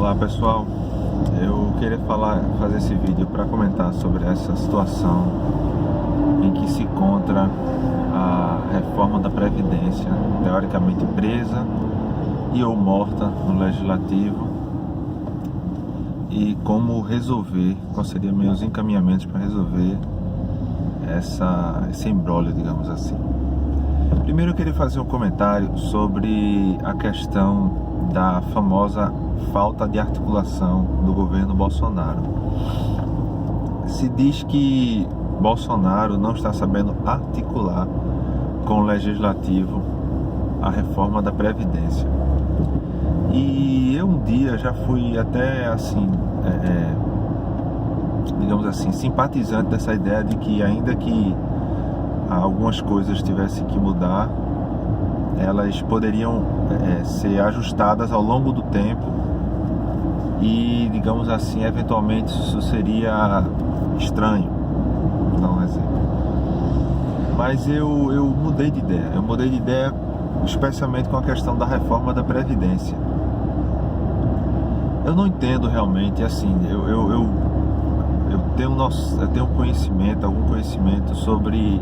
Olá pessoal, eu queria fazer esse vídeo para comentar sobre essa situação em que se encontra a reforma da Previdência, teoricamente presa e ou morta no Legislativo, e como resolver, quais seriam meus encaminhamentos para resolver esse imbróglio, digamos assim. Primeiro eu queria fazer um comentário sobre a questão da famosa falta de articulação do governo Bolsonaro. Se diz que Bolsonaro não está sabendo articular com o Legislativo a reforma da Previdência. E eu um dia já fui até assim, digamos assim, simpatizante dessa ideia de que ainda que algumas coisas tivessem que mudar, elas poderiam ser ajustadas ao longo do tempo e, digamos assim, eventualmente isso seria estranho, vou dar um exemplo. Mas eu mudei de ideia, especialmente com a questão da reforma da Previdência. Eu não entendo realmente, assim, eu tenho algum conhecimento sobre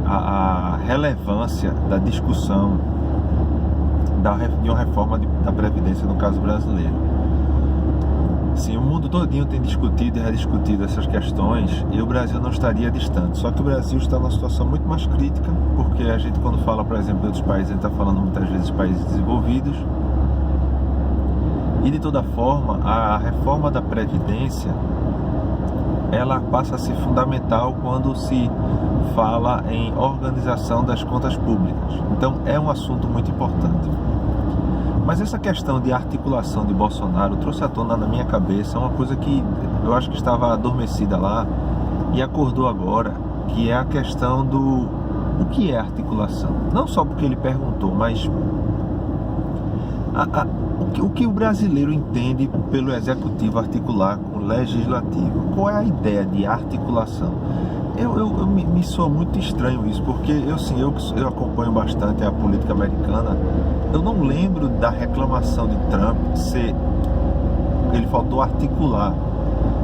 a relevância da discussão de uma reforma da Previdência no caso brasileiro. Sim, o mundo todinho tem discutido e rediscutido essas questões e o Brasil não estaria distante. Só que o Brasil está numa situação muito mais crítica, porque a gente, quando fala, por exemplo, de outros países, a gente está falando muitas vezes de países desenvolvidos. E de toda forma, a reforma da Previdência, ela passa a ser fundamental quando se fala em organização das contas públicas. Então é um assunto muito importante. Mas essa questão de articulação de Bolsonaro trouxe à tona na minha cabeça uma coisa que eu acho que estava adormecida lá e acordou agora, que é a questão do o que é articulação. Não só porque ele perguntou, mas o que o brasileiro entende pelo executivo articular com o legislativo. Qual é a ideia de articulação? Me soa muito estranho isso, porque eu acompanho bastante a política americana. Eu não lembro da reclamação de Trump se ele faltou articular.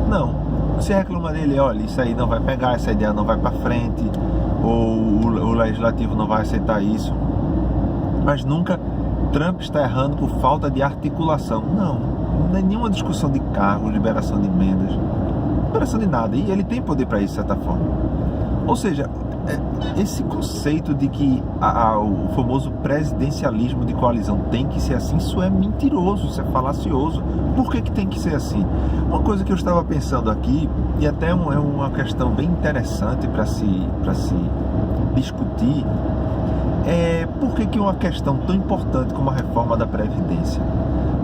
Não, se reclama dele, olha, isso aí não vai pegar, essa ideia não vai para frente, ou o legislativo não vai aceitar isso. Mas nunca Trump está errando por falta de articulação. Não é nenhuma discussão de cargos, liberação de emendas, liberação de nada. E ele tem poder para isso, de certa forma. Ou seja, esse conceito de que o famoso presidencialismo de coalizão tem que ser assim, isso é mentiroso, isso é falacioso. Por que tem que ser assim? Uma coisa que eu estava pensando aqui, e até é uma questão bem interessante para se discutir, por que uma questão tão importante como a reforma da Previdência,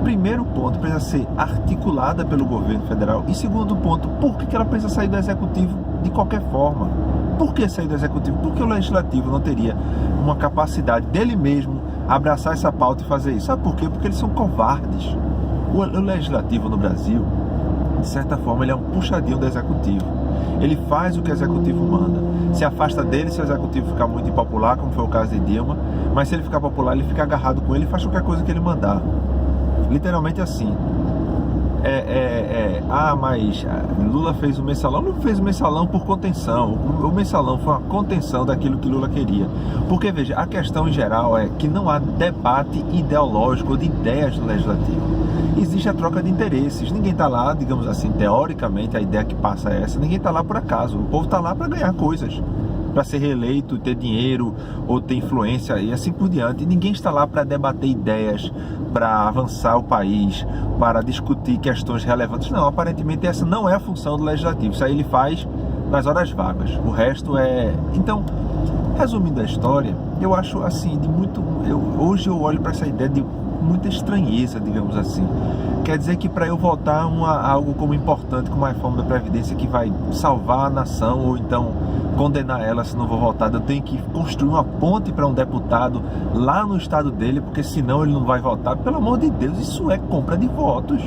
primeiro ponto, precisa ser articulada pelo governo federal, e segundo ponto, por que ela precisa sair do executivo de qualquer forma? Por que sair do executivo? Porque o legislativo não teria uma capacidade dele mesmo abraçar essa pauta e fazer isso. Sabe por quê? Porque eles são covardes. O legislativo no Brasil, de certa forma, ele é um puxadinho do executivo. Ele faz o que o executivo manda, se afasta dele se o executivo ficar muito impopular, como foi o caso de Dilma, mas se ele ficar popular, ele fica agarrado com ele e faz qualquer coisa que ele mandar. Literalmente assim. Mas Lula fez o mensalão. Não fez o mensalão por contenção. O mensalão foi uma contenção daquilo que Lula queria. Porque, veja, a questão em geral é que não há debate ideológico ou de ideias no legislativo. Existe a troca de interesses. Ninguém está lá, digamos assim, teoricamente, a ideia que passa é essa. Ninguém está lá por acaso. O povo está lá para ganhar coisas, para ser reeleito, ter dinheiro ou ter influência e assim por diante. Ninguém está lá para debater ideias, para avançar o país, para discutir questões relevantes. Não, aparentemente essa não é a função do legislativo. Isso aí ele faz nas horas vagas. O resto é... Então, resumindo a história, eu acho assim, hoje eu olho para essa ideia de muita estranheza, digamos assim. Quer dizer que para eu votar algo como importante, como a reforma da Previdência, que vai salvar a nação, ou então condenar ela se não vou votar, eu tenho que construir uma ponte para um deputado lá no estado dele, porque senão ele não vai votar. Pelo amor de Deus, isso é compra de votos.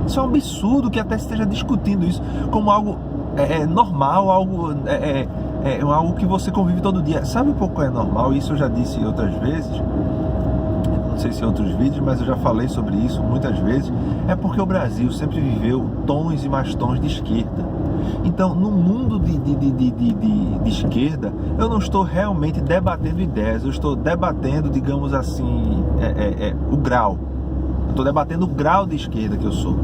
Isso é um absurdo que até esteja discutindo isso como algo normal, algo que você convive todo dia. Sabe um pouco é normal? Isso eu já disse outras vezes. sei se em outros vídeos, mas eu já falei sobre isso muitas vezes, é porque o Brasil sempre viveu tons e mais tons de esquerda. Então, no mundo de esquerda, eu não estou realmente debatendo ideias, eu estou debatendo, digamos assim, o grau. Eu estou debatendo o grau de esquerda que eu sou.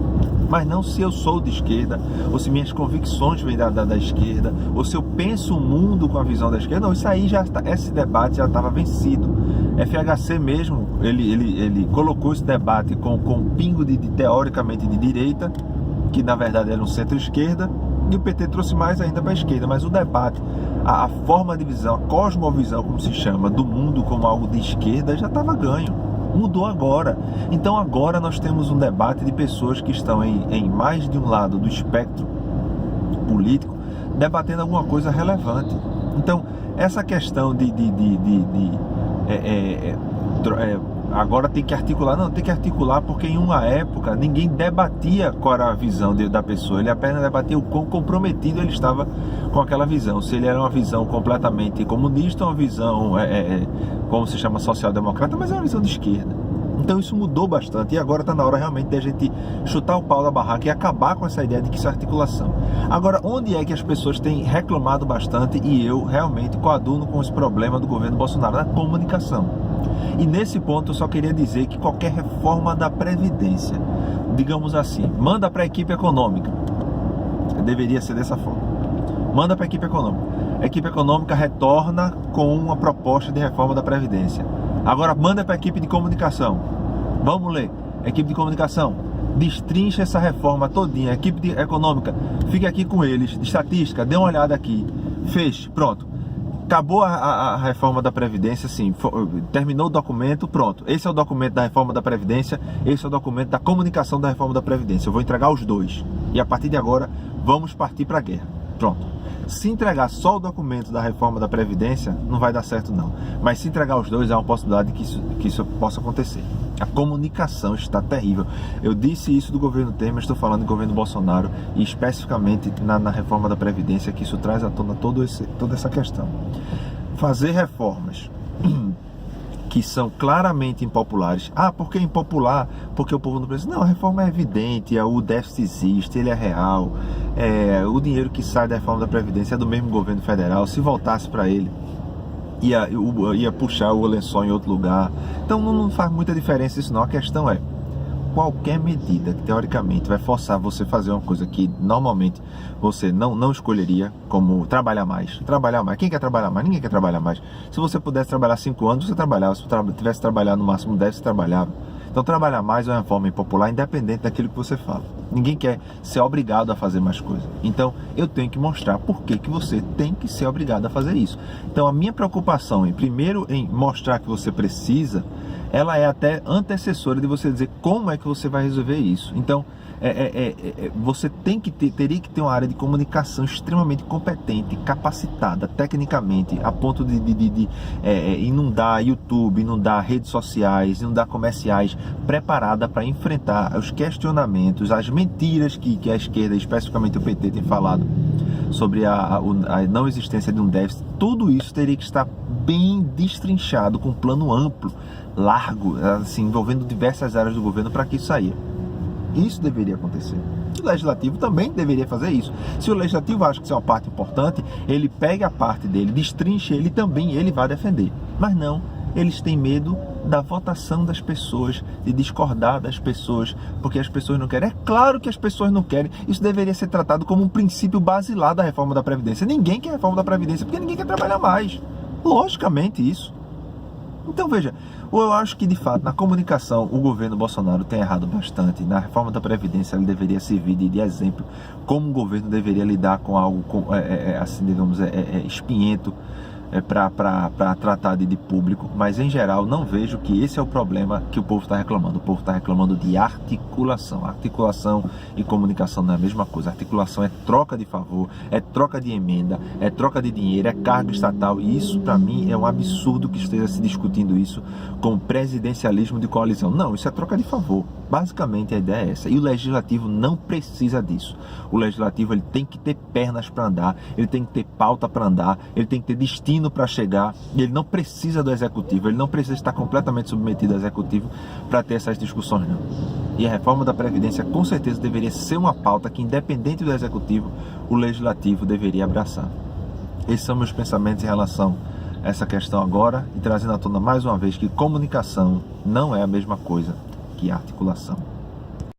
Mas não se eu sou de esquerda, ou se minhas convicções vêm da esquerda, ou se eu penso o mundo com a visão da esquerda. Não, isso aí esse debate já estava vencido. FHC mesmo, ele colocou esse debate com um pingo teoricamente de direita, que na verdade era um centro-esquerda, e o PT trouxe mais ainda para a esquerda. Mas o debate, a forma de visão, a cosmovisão, como se chama, do mundo como algo de esquerda, já estava ganho. Mudou agora. Então agora nós temos um debate de pessoas que estão em mais de um lado do espectro político, debatendo alguma coisa relevante. Então essa questão agora tem que articular, não, tem que articular porque em uma época ninguém debatia qual era a visão da pessoa, ele apenas debatia o quão comprometido ele estava com aquela visão, se ele era uma visão completamente comunista, uma visão, como se chama, social-democrata, mas é uma visão de esquerda. Então isso mudou bastante e agora está na hora realmente de a gente chutar o pau da barraca e acabar com essa ideia de que isso é articulação. Agora, onde é que as pessoas têm reclamado bastante e eu realmente coaduno com esse problema do governo Bolsonaro? Na comunicação. E nesse ponto eu só queria dizer que qualquer reforma da Previdência, digamos assim, manda para a equipe econômica, deveria ser dessa forma, manda para a equipe econômica. A equipe econômica retorna com uma proposta de reforma da Previdência. Agora manda para a equipe de comunicação. Vamos ler. Equipe de comunicação, destrincha essa reforma todinha. Equipe econômica, fica aqui com eles. Estatística, dê uma olhada aqui. Feche, pronto. Acabou a reforma da Previdência, sim, terminou o documento, pronto. Esse é o documento da reforma da Previdência, esse é o documento da comunicação da reforma da Previdência. Eu vou entregar os dois. E a partir de agora, vamos partir para a guerra. Pronto. Se entregar só o documento da reforma da Previdência, não vai dar certo não. Mas se entregar os dois, há uma possibilidade que isso possa acontecer. A comunicação está terrível. Eu disse isso do governo Temer, estou falando do governo Bolsonaro e especificamente na reforma da Previdência, que isso traz à tona toda essa questão. Fazer reformas que são claramente impopulares. Ah, por que impopular? Porque o povo não precisa. Não, a reforma é evidente, o déficit existe, ele é real. O dinheiro que sai da reforma da Previdência é do mesmo governo federal. Se voltasse para ele, ia puxar o lençol em outro lugar. Então não faz muita diferença isso não. A questão é, qualquer medida que teoricamente vai forçar você a fazer uma coisa que normalmente você não escolheria, como trabalhar mais. Quem quer trabalhar mais? Ninguém quer trabalhar mais. Se você pudesse trabalhar 5 anos, você trabalhava. Se você tivesse trabalhado no máximo 10, você trabalhava. Então trabalhar mais é uma forma impopular, independente daquilo que você fala. Ninguém quer ser obrigado a fazer mais coisas. Então eu tenho que mostrar por que você tem que ser obrigado a fazer isso. Então a minha preocupação primeiro em mostrar que você precisa, ela é até antecessora de você dizer como é que você vai resolver isso. Então você teria que ter uma área de comunicação extremamente competente, capacitada tecnicamente, a ponto de inundar YouTube, inundar redes sociais, inundar comerciais, preparada para enfrentar os questionamentos, as mentiras que a esquerda, especificamente o PT, tem falado sobre a não existência de um déficit. Tudo isso teria que estar bem destrinchado, com um plano amplo, largo, assim, envolvendo diversas áreas do governo para que isso saia. Isso deveria acontecer. O Legislativo também deveria fazer isso. Se o Legislativo acha que isso é uma parte importante, ele pega a parte dele, destrincha ele também, ele vai defender. Mas não, eles têm medo da votação das pessoas, de discordar das pessoas, porque as pessoas não querem. É claro que as pessoas não querem. Isso deveria ser tratado como um princípio basilar da reforma da Previdência. Ninguém quer reforma da Previdência, porque ninguém quer trabalhar mais. Logicamente isso. Então veja, eu acho que de fato na comunicação o governo Bolsonaro tem errado bastante. Na reforma da Previdência ele deveria servir de exemplo como um governo deveria lidar com algo assim, digamos, espinhento para tratar de público, mas em geral não vejo que esse é o problema que o povo está reclamando. O povo está reclamando de articulação. Articulação e comunicação não é a mesma coisa. Articulação é troca de favor, é troca de emenda, é troca de dinheiro, é cargo estatal, e isso para mim é um absurdo que esteja se discutindo isso como presidencialismo de coalizão. Não, isso é troca de favor. Basicamente a ideia é essa. E o Legislativo não precisa disso. O Legislativo ele tem que ter pernas para andar, ele tem que ter pauta para andar, ele tem que ter destino caminhando para chegar, e ele não precisa do executivo, ele não precisa estar completamente submetido ao executivo para ter essas discussões, não. E a reforma da Previdência com certeza deveria ser uma pauta que, independente do executivo, o legislativo deveria abraçar. Esses são meus pensamentos em relação a essa questão agora, e trazendo à tona mais uma vez que comunicação não é a mesma coisa que articulação.